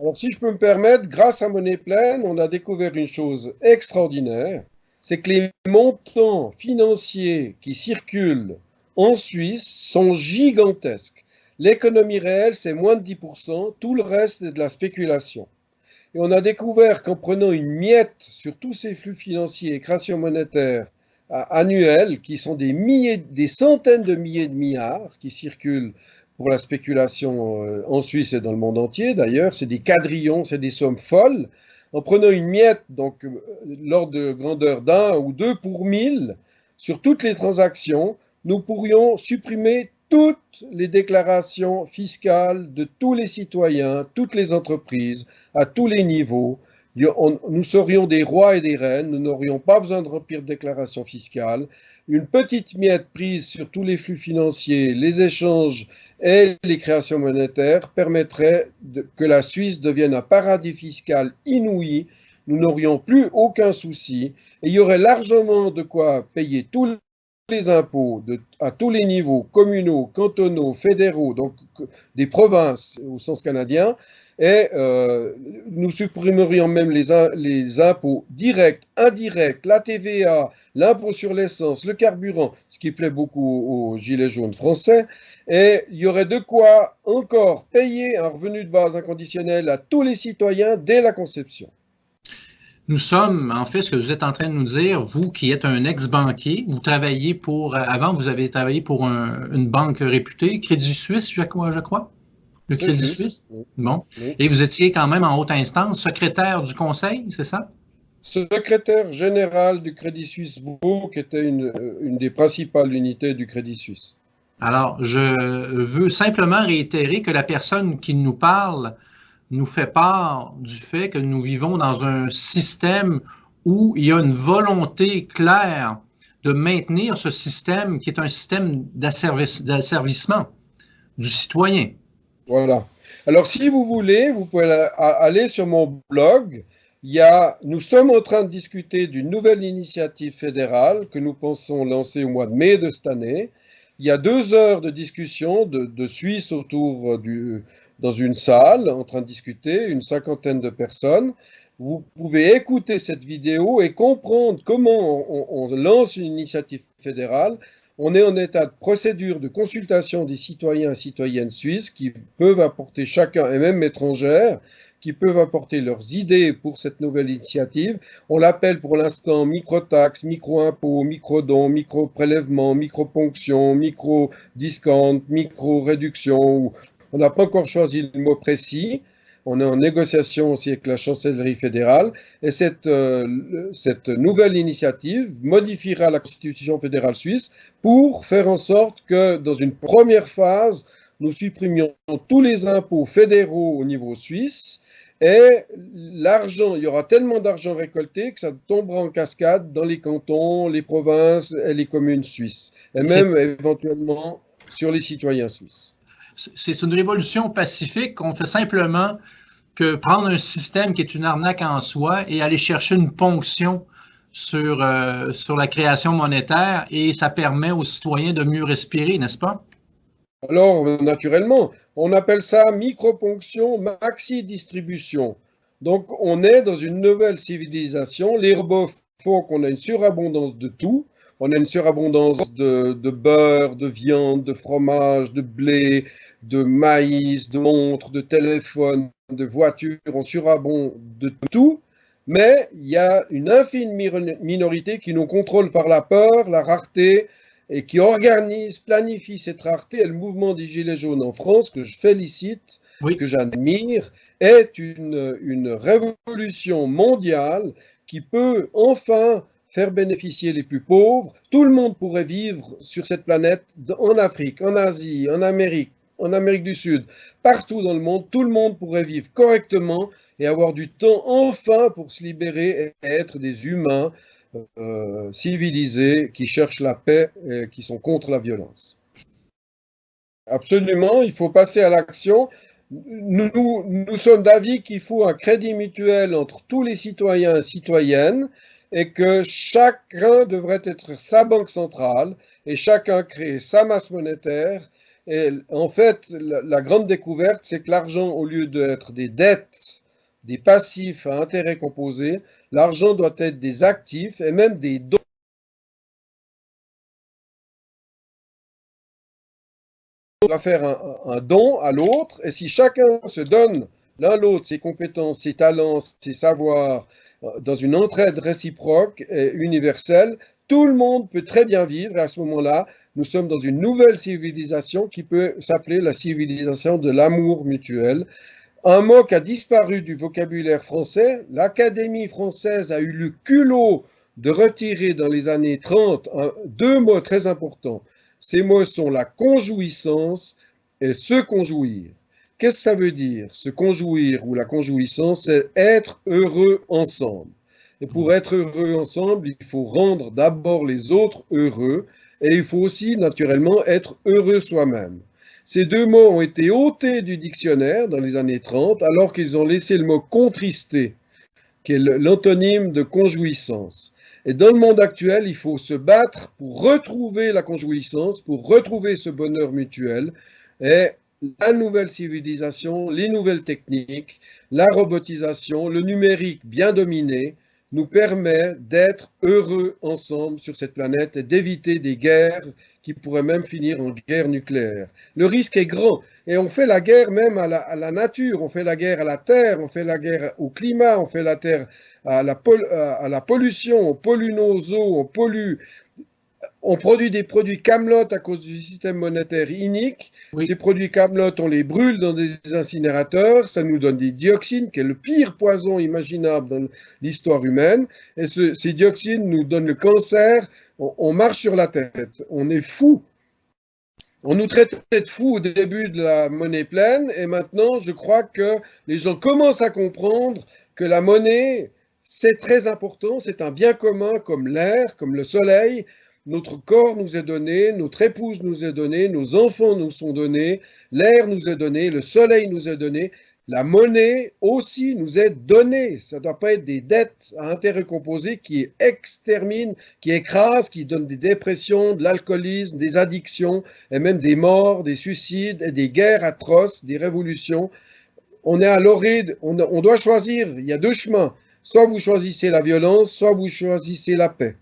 Alors, si je peux me permettre, grâce à Monnaie Pleine, on a découvert une chose extraordinaire, c'est que les montants financiers qui circulent en Suisse sont gigantesques. L'économie réelle, c'est moins de 10%, tout le reste est de la spéculation. Et on a découvert qu'en prenant une miette sur tous ces flux financiers et créations monétaires annuelles, qui sont des milliers, des centaines de milliers de milliards qui circulent pour la spéculation en Suisse et dans le monde entier d'ailleurs, c'est des quadrillions, c'est des sommes folles. En prenant une miette, donc l'ordre de grandeur d'un ou deux pour 1000, sur toutes les transactions, nous pourrions supprimer toutes les déclarations fiscales de tous les citoyens, toutes les entreprises, à tous les niveaux. Nous serions des rois et des reines, nous n'aurions pas besoin de remplir de déclaration fiscale. Une petite miette prise sur tous les flux financiers, les échanges et les créations monétaires permettrait que la Suisse devienne un paradis fiscal inouï. Nous n'aurions plus aucun souci et il y aurait largement de quoi payer tous les impôts à tous les niveaux, communaux, cantonaux, fédéraux, donc des provinces au sens canadien, et nous supprimerions même les impôts directs, indirects, la TVA, l'impôt sur l'essence, le carburant, ce qui plaît beaucoup aux gilets jaunes français, et il y aurait de quoi encore payer un revenu de base inconditionnel à tous les citoyens dès la conception. Nous sommes, en fait, ce que vous êtes en train de nous dire, vous qui êtes un ex-banquier, vous travaillez pour, avant vous avez travaillé pour une banque réputée, Crédit Suisse, je crois, le C'est Crédit juste. Suisse. Bon. Oui. Et vous étiez quand même en haute instance, secrétaire du conseil, c'est ça? Secrétaire général du Crédit Suisse Vaud, qui était une des principales unités du Crédit Suisse. Alors, je veux simplement réitérer que la personne qui nous parle nous fait part du fait que nous vivons dans un système où il y a une volonté claire de maintenir ce système qui est un système d'asservissement du citoyen. Voilà. Alors, si vous voulez, vous pouvez aller sur mon blog. Nous sommes en train de discuter d'une nouvelle initiative fédérale que nous pensons lancer au mois de mai de cette année. Il y a 2 heures de discussion de Suisses dans une salle en train de discuter, une cinquantaine de personnes. Vous pouvez écouter cette vidéo et comprendre comment on lance une initiative fédérale. On est en état de procédure de consultation des citoyens et citoyennes suisses qui peuvent apporter chacun, et même étrangères, qui peuvent apporter leurs idées pour cette nouvelle initiative. On l'appelle pour l'instant micro-taxes, micro-impôts, micro-dons, micro-prélèvements, micro-ponctions, micro-discount, micro-réduction. On n'a pas encore choisi le mot précis. On est en négociation aussi avec la chancellerie fédérale et cette nouvelle initiative modifiera la Constitution fédérale suisse pour faire en sorte que dans une première phase, nous supprimions tous les impôts fédéraux au niveau suisse et l'argent, il y aura tellement d'argent récolté que ça tombera en cascade dans les cantons, les provinces et les communes suisses et même éventuellement sur les citoyens suisses. C'est une révolution pacifique qu'on fait simplement que prendre un système qui est une arnaque en soi et aller chercher une ponction sur la création monétaire et ça permet aux citoyens de mieux respirer, n'est-ce pas? Alors, naturellement, on appelle ça microponction, maxi-distribution. Donc, on est dans une nouvelle civilisation. Les robots font qu'on a une surabondance de tout. On a une surabondance de beurre, de viande, de fromage, de blé, de maïs, de montres, de téléphones, de voitures. On surabonde de tout. Mais il y a une infime minorité qui nous contrôle par la peur, la rareté, et qui organise, planifie cette rareté. Et le mouvement des Gilets jaunes en France, que je félicite, Oui. que j'admire, est une révolution mondiale qui peut enfin faire bénéficier les plus pauvres. Tout le monde pourrait vivre sur cette planète, en Afrique, en Asie, en Amérique du Sud, partout dans le monde. Tout le monde pourrait vivre correctement et avoir du temps enfin pour se libérer et être des humains civilisés qui cherchent la paix et qui sont contre la violence. Absolument, il faut passer à l'action. Nous sommes d'avis qu'il faut un crédit mutuel entre tous les citoyens et citoyennes et que chacun devrait être sa banque centrale et chacun créer sa masse monétaire Et en fait, la grande découverte, c'est que l'argent, au lieu d'être des dettes, des passifs à intérêt composé, l'argent doit être des actifs et même des dons. On doit faire un don à l'autre, et si chacun se donne l'un l'autre ses compétences, ses talents, ses savoirs, dans une entraide réciproque et universelle, tout le monde peut très bien vivre. Et à ce moment-là, nous sommes dans une nouvelle civilisation qui peut s'appeler la civilisation de l'amour mutuel. Un mot qui a disparu du vocabulaire français, l'Académie française a eu le culot de retirer dans les années 30 deux mots très importants. Ces mots sont la conjouissance et se conjouir. Qu'est-ce que ça veut dire? Se conjouir ou la conjouissance, c'est être heureux ensemble. Et pour être heureux ensemble, il faut rendre d'abord les autres heureux et il faut aussi naturellement être heureux soi-même. Ces deux mots ont été ôtés du dictionnaire dans les années 30, alors qu'ils ont laissé le mot contrister, qui est l'antonyme de conjouissance. Et dans le monde actuel, il faut se battre pour retrouver la conjouissance, pour retrouver ce bonheur mutuel. Et la nouvelle civilisation, les nouvelles techniques, la robotisation, le numérique bien dominé, nous permet d'être heureux ensemble sur cette planète et d'éviter des guerres qui pourraient même finir en guerre nucléaire. Le risque est grand et on fait la guerre même à la nature, on fait la guerre à la terre, on fait la guerre au climat, on fait la terre à la pollution, on pollue nos eaux, on produit des produits camelotes à cause du système monétaire inique. Oui. Ces produits camelotes, on les brûle dans des incinérateurs. Ça nous donne des dioxines, qui est le pire poison imaginable dans l'histoire humaine. Et ces dioxines nous donnent le cancer. On marche sur la tête. On est fou. On nous traitait de fous au début de la monnaie pleine. Et maintenant, je crois que les gens commencent à comprendre que la monnaie, c'est très important. C'est un bien commun comme l'air, comme le soleil. Notre corps nous est donné, notre épouse nous est donnée, nos enfants nous sont donnés, l'air nous est donné, le soleil nous est donné, la monnaie aussi nous est donnée. Ça ne doit pas être des dettes à intérêt composé qui exterminent, qui écrasent, qui donnent des dépressions, de l'alcoolisme, des addictions, et même des morts, des suicides, et des guerres atroces, des révolutions. On est à l'orée, on doit choisir, il y a deux chemins. Soit vous choisissez la violence, soit vous choisissez la paix.